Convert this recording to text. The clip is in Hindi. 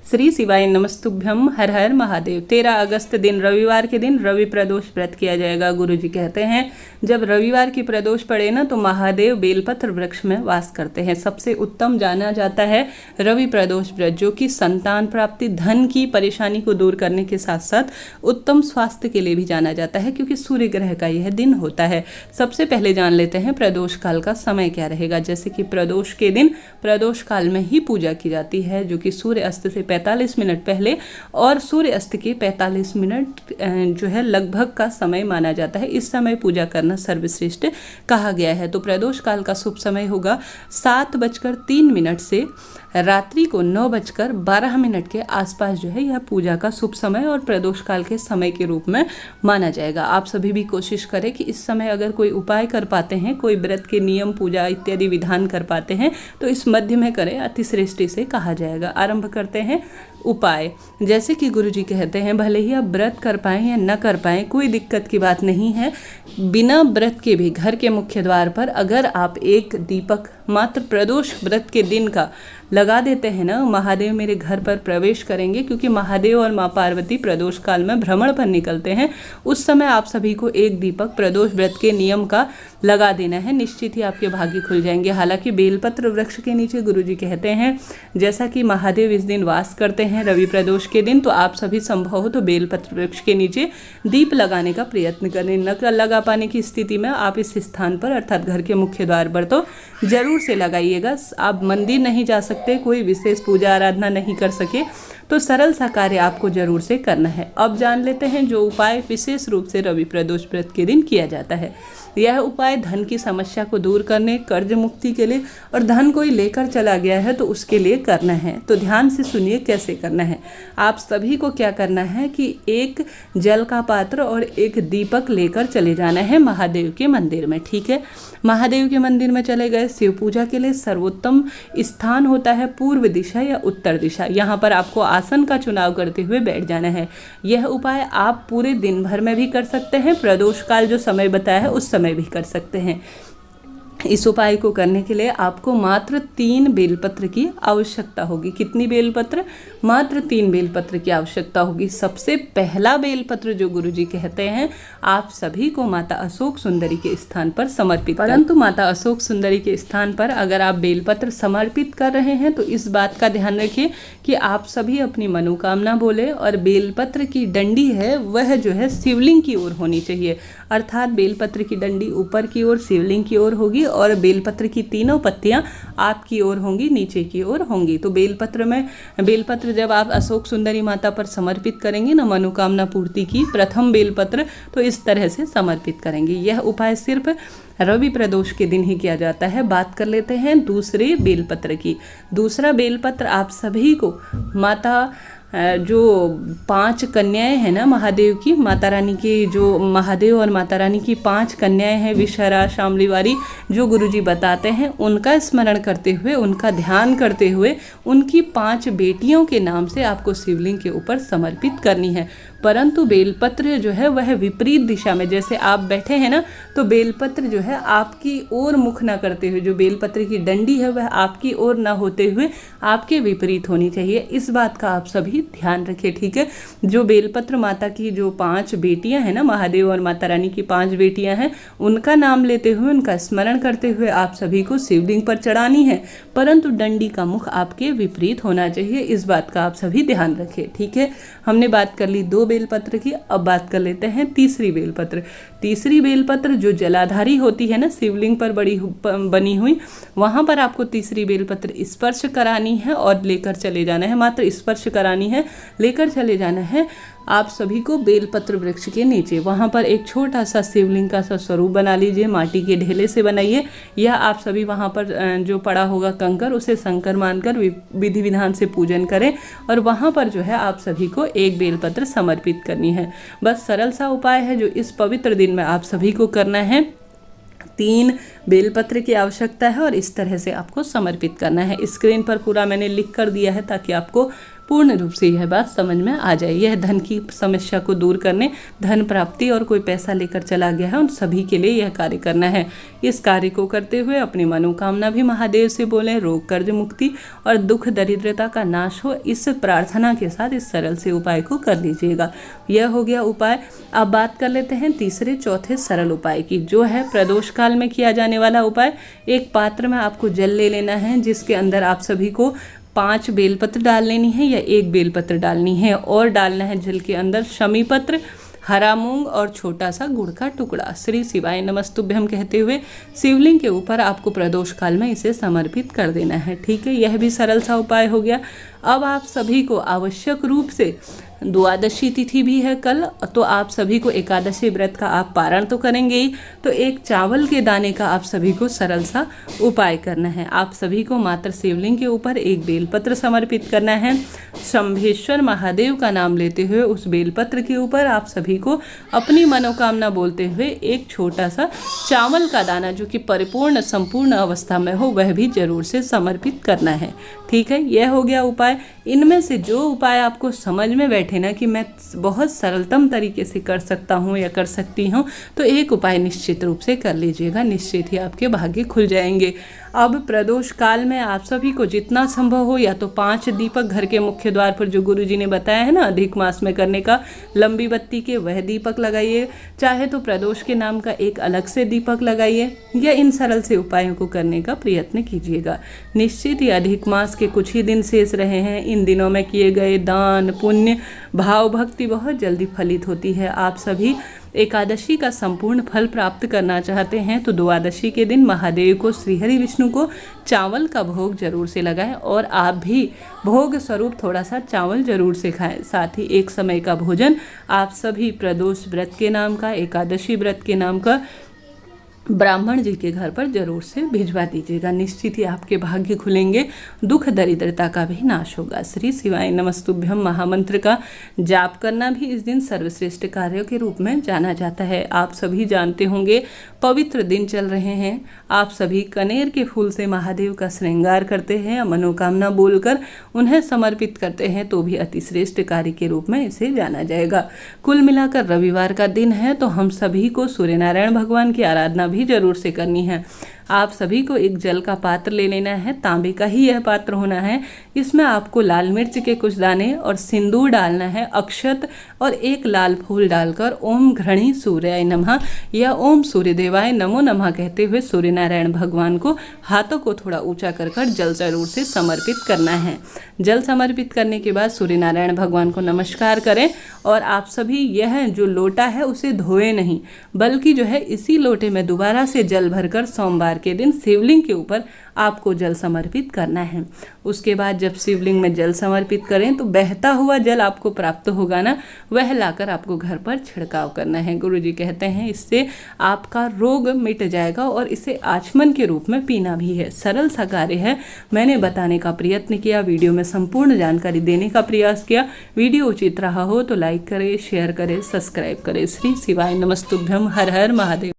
श्री शिवाय नमस्तुभ्यम, हर हर महादेव। 13 अगस्त दिन रविवार के दिन रवि प्रदोष व्रत किया जाएगा। गुरुजी कहते हैं जब रविवार की प्रदोष पड़े ना तो महादेव बेलपत्र वृक्ष में वास करते हैं। सबसे उत्तम जाना जाता है रवि प्रदोष व्रत, जो कि संतान प्राप्ति, धन की परेशानी को दूर करने के साथ साथ उत्तम स्वास्थ्य के लिए भी जाना जाता है, क्योंकि सूर्य ग्रह का यह दिन होता है। सबसे पहले जान लेते हैं प्रदोष काल का समय क्या रहेगा। जैसे कि प्रदोष के दिन प्रदोष काल में ही पूजा की जाती है, जो कि सूर्य अस्त से 45 मिनट पहले और सूर्य अस्त के 45 मिनट जो है लगभग का समय माना जाता है। इस समय पूजा करना सर्वश्रेष्ठ कहा गया है। तो प्रदोष काल का शुभ समय होगा 7:03 से रात्रि को 9:12 के आसपास जो है यह पूजा का शुभ समय और प्रदोष काल के समय के रूप में माना जाएगा। आप सभी भी कोशिश करें कि इस समय अगर कोई उपाय कर पाते हैं, कोई व्रत के नियम, पूजा इत्यादि विधान कर पाते हैं तो इस मध्य में करें, अतिश्रेष्ठ इसे कहा जाएगा। आरंभ करते हैं उपाय। जैसे कि गुरुजी कहते हैं भले ही आप व्रत कर पाएं या न कर पाएं, कोई दिक्कत की बात नहीं है। बिना व्रत के भी घर के मुख्य द्वार पर अगर आप एक दीपक मात्र प्रदोष व्रत के दिन का लगा देते हैं ना, महादेव मेरे घर पर प्रवेश करेंगे, क्योंकि महादेव और माँ पार्वती प्रदोष काल में भ्रमण पर निकलते हैं। उस समय आप सभी को एक दीपक प्रदोष व्रत के नियम का लगा देना है, निश्चित ही आपके भाग्य खुल जाएंगे। हालांकि बेलपत्र वृक्ष के नीचे गुरुजी कहते हैं जैसा कि महादेव इस दिन वास करते हैं रवि प्रदोष के दिन, तो आप सभी संभव हो तो बेलपत्र वृक्ष के नीचे दीप लगाने का प्रयत्न करें। न लगा पाने की स्थिति में आप इस स्थान पर अर्थात घर के मुख्य द्वार पर तो जरूर से लगाइएगा। आप मंदिर नहीं जा सकते, कोई विशेष पूजा आराधना नहीं कर सके तो सरल सा कार्य आपको जरूर से करना है। अब जान लेते हैं जो उपाय विशेष रूप से रवि प्रदोष व्रत के दिन किया जाता है। यह उपाय धन की समस्या को दूर करने, कर्ज मुक्ति के लिए और धन कोई लेकर चला गया है तो उसके लिए करना है। तो ध्यान से सुनिए कैसे करना है। आप सभी को क्या करना है कि एक जल का पात्र और एक दीपक लेकर चले जाना है महादेव के मंदिर में। ठीक है, महादेव के मंदिर में चले गए। शिव पूजा के लिए सर्वोत्तम स्थान होता है पूर्व दिशा या उत्तर दिशा। यहाँ पर आपको आसन का चुनाव करते हुए बैठ जाना है। यह उपाय आप पूरे दिन भर में भी कर सकते हैं, प्रदोष काल जो समय बताया है उस समय भी कर सकते हैं। इस उपाय को करने के लिए आपको मात्र 3 बेलपत्र की आवश्यकता होगी। कितनी बेलपत्र? मात्र 3 बेलपत्र की आवश्यकता होगी। सबसे पहला बेलपत्र जो गुरुजी कहते हैं आप सभी को माता अशोक सुंदरी के स्थान पर समर्पित, परंतु माता अशोक सुंदरी के स्थान पर अगर आप बेलपत्र समर्पित कर रहे हैं तो इस बात का ध्यान रखिए कि आप सभी अपनी मनोकामना बोले और बेलपत्र की डंडी है वह जो है शिवलिंग की ओर होनी चाहिए। अर्थात बेलपत्र की डंडी ऊपर की ओर शिवलिंग की ओर होगी और बेलपत्र की तीनों पत्तियां आपकी ओर होंगी, नीचे की ओर होंगी। तो बेलपत्र जब आप अशोक सुंदरी माता पर समर्पित करेंगे ना, मनोकामना पूर्ति की प्रथम बेलपत्र, तो इस तरह से समर्पित करेंगे। यह उपाय सिर्फ रवि प्रदोष के दिन ही किया जाता है। बात कर लेते हैं दूसरे बेलपत्र की। दूसरा बेलपत्र आप सभी को माता जो 5 कन्याएं हैं ना महादेव की, माता रानी की, जो महादेव और माता रानी की 5 कन्याएं हैं विषहरा, शामलीवारी, जो गुरुजी बताते हैं उनका स्मरण करते हुए, उनका ध्यान करते हुए उनकी 5 बेटियों के नाम से आपको शिवलिंग के ऊपर समर्पित करनी है। परंतु बेलपत्र जो है वह विपरीत दिशा में, जैसे आप बैठे हैं ना तो बेलपत्र जो है आपकी ओर मुख ना करते हुए, जो बेलपत्र की डंडी है वह आपकी ओर ना होते हुए आपके विपरीत होनी चाहिए। इस बात का आप सभी ध्यान रखिए। ठीक है, जो बेलपत्र माता की जो 5 बेटियां हैं ना, महादेव और माता रानी की 5 बेटियां हैं, उनका नाम लेते हुए, उनका स्मरण करते हुए आप सभी को शिवलिंग पर चढ़ानी है, परंतु डंडी का मुख आपके विपरीत होना चाहिए। इस बात का आप सभी ध्यान रखिए। ठीक है, हमने बात कर ली 2 बेलपत्र की। अब बात कर लेते हैं तीसरी बेलपत्र। तीसरी बेलपत्र जो जलाधारी होती है ना, शिवलिंग पर बनी हुई, वहां पर आपको तीसरी बेलपत्र स्पर्श करानी है और लेकर चले जाना है। मात्र स्पर्श करानी है, लेकर चले जाना है आप सभी को बेलपत्र वृक्ष के नीचे। वहाँ पर एक छोटा सा शिवलिंग का सा स्वरूप बना लीजिए, माटी के ढेले से बनाइए, या आप सभी वहाँ पर जो पड़ा होगा कंकर उसे शंकर मानकर विधि विधान से पूजन करें और वहाँ पर जो है आप सभी को एक बेलपत्र समर्पित करनी है। बस सरल सा उपाय है जो इस पवित्र दिन में आप सभी को करना है। 3 बेलपत्र की आवश्यकता है और इस तरह से आपको समर्पित करना है। स्क्रीन पर पूरा मैंने लिख कर दिया है ताकि आपको पूर्ण रूप से यह बात समझ में आ जाए। यह धन की समस्या को दूर करने, धन प्राप्ति और कोई पैसा लेकर चला गया है उन सभी के लिए यह कार्य करना है। इस कार्य को करते हुए अपनी मनोकामना भी महादेव से बोलें। रोग, कर्ज मुक्ति और दुख दरिद्रता का नाश हो, इस प्रार्थना के साथ इस सरल से उपाय को कर लीजिएगा। यह हो गया उपाय। अब बात कर लेते हैं तीसरे चौथे सरल उपाय की, जो है प्रदोष काल में किया जाने वाला उपाय। एक पात्र में आपको जल ले लेना है, जिसके अंदर आप सभी को 5 बेलपत्र डाल लेनी है या 1 बेलपत्र डालनी है, और डालना है जल के अंदर शमी पत्र, हरा मूंग और छोटा सा गुड़ का टुकड़ा। श्री शिवाय नमस्तुभ्यम कहते हुए शिवलिंग के ऊपर आपको प्रदोष काल में इसे समर्पित कर देना है। ठीक है, यह भी सरल सा उपाय हो गया। अब आप सभी को आवश्यक रूप से, द्वादशी तिथि भी है कल, तो आप सभी को एकादशी व्रत का आप पारण तो करेंगे ही, तो एक चावल के दाने का आप सभी को सरल सा उपाय करना है। आप सभी को मात्र शिवलिंग के ऊपर 1 बेलपत्र समर्पित करना है। शंभेश्वर महादेव का नाम लेते हुए उस बेलपत्र के ऊपर आप सभी को अपनी मनोकामना बोलते हुए एक छोटा सा चावल का दाना, जो कि परिपूर्ण संपूर्ण अवस्था में हो, वह भी जरूर से समर्पित करना है। ठीक है, यह हो गया उपाय। इनमें से जो उपाय आपको समझ में बैठे ना कि मैं बहुत सरलतम तरीके से कर सकता हूँ या कर सकती हूँ, तो एक उपाय निश्चित रूप से कर लीजिएगा, निश्चित ही आपके भाग्य खुल जाएंगे। अब प्रदोष काल में आप सभी को जितना संभव हो, या तो 5 दीपक घर के मुख्य द्वार पर, जो गुरुजी ने बताया है ना अधिक मास में करने का, लंबी बत्ती के वह दीपक लगाइए। चाहे तो प्रदोष के नाम का एक अलग से दीपक लगाइए, या इन सरल से उपायों को करने का प्रयत्न कीजिएगा। निश्चित ही अधिक मास के कुछ ही दिन शेष रहे हैं। इन दिनों में किए गए दान, पुण्य, भाव, भक्ति बहुत जल्दी फलित होती है। आप सभी एकादशी का संपूर्ण फल प्राप्त करना चाहते हैं तो द्वादशी के दिन महादेव को, श्रीहरि विष्णु को चावल का भोग जरूर से लगाएं, और आप भी भोग स्वरूप थोड़ा सा चावल जरूर से खाएं। साथ ही एक समय का भोजन आप सभी प्रदोष व्रत के नाम का, एकादशी व्रत के नाम का ब्राह्मण जी के घर पर जरूर से भिजवा दीजिएगा। निश्चित ही आपके भाग्य खुलेंगे, दुख दरिद्रता का भी नाश होगा। श्री शिवाय नमस्तुभ्यम महामंत्र का जाप करना भी इस दिन सर्वश्रेष्ठ कार्यों के रूप में जाना जाता है। आप सभी जानते होंगे पवित्र दिन चल रहे हैं। आप सभी कनेर के फूल से महादेव का श्रृंगार करते हैं, मनोकामना बोलकर उन्हें समर्पित करते हैं, तो भी अतिश्रेष्ठ कार्य के रूप में इसे जाना जाएगा। कुल मिलाकर रविवार का दिन है, तो हम सभी को सूर्य नारायण भगवान की आराधना भी जरूर से करनी है। आप सभी को एक जल का पात्र ले लेना है, तांबे का ही यह पात्र होना है। इसमें आपको लाल मिर्च के कुछ दाने और सिंदूर डालना है, अक्षत और एक लाल फूल डालकर ओम घृणी सूर्याय नमः या ओम सूर्यदेवाय नमो नमः कहते हुए सूर्य नारायण भगवान को हाथों को थोड़ा ऊंचा कर जल जरूर से समर्पित करना है। जल समर्पित करने के बाद सूर्य नारायण भगवान को नमस्कार करें, और आप सभी यह जो लोटा है उसे धोए नहीं, बल्कि जो है इसी लोटे में दोबारा से जल भरकर सोमवार के दिन शिवलिंग के ऊपर आपको जल समर्पित करना है। उसके बाद जब शिवलिंग में जल समर्पित करें तो बहता हुआ जल आपको प्राप्त होगा ना, वह लाकर आपको घर पर छिड़काव करना है। गुरुजी कहते हैं इससे आपका रोग मिट जाएगा, और इसे आचमन के रूप में पीना भी है। सरल सा कार्य है, मैंने बताने का प्रयत्न किया, वीडियो में संपूर्ण जानकारी देने का प्रयास किया। वीडियो उचित रहा हो तो लाइक करें, शेयर करें, सब्सक्राइब करें। श्री शिवाय नमस्तुभ्यम। हर हर महादेव।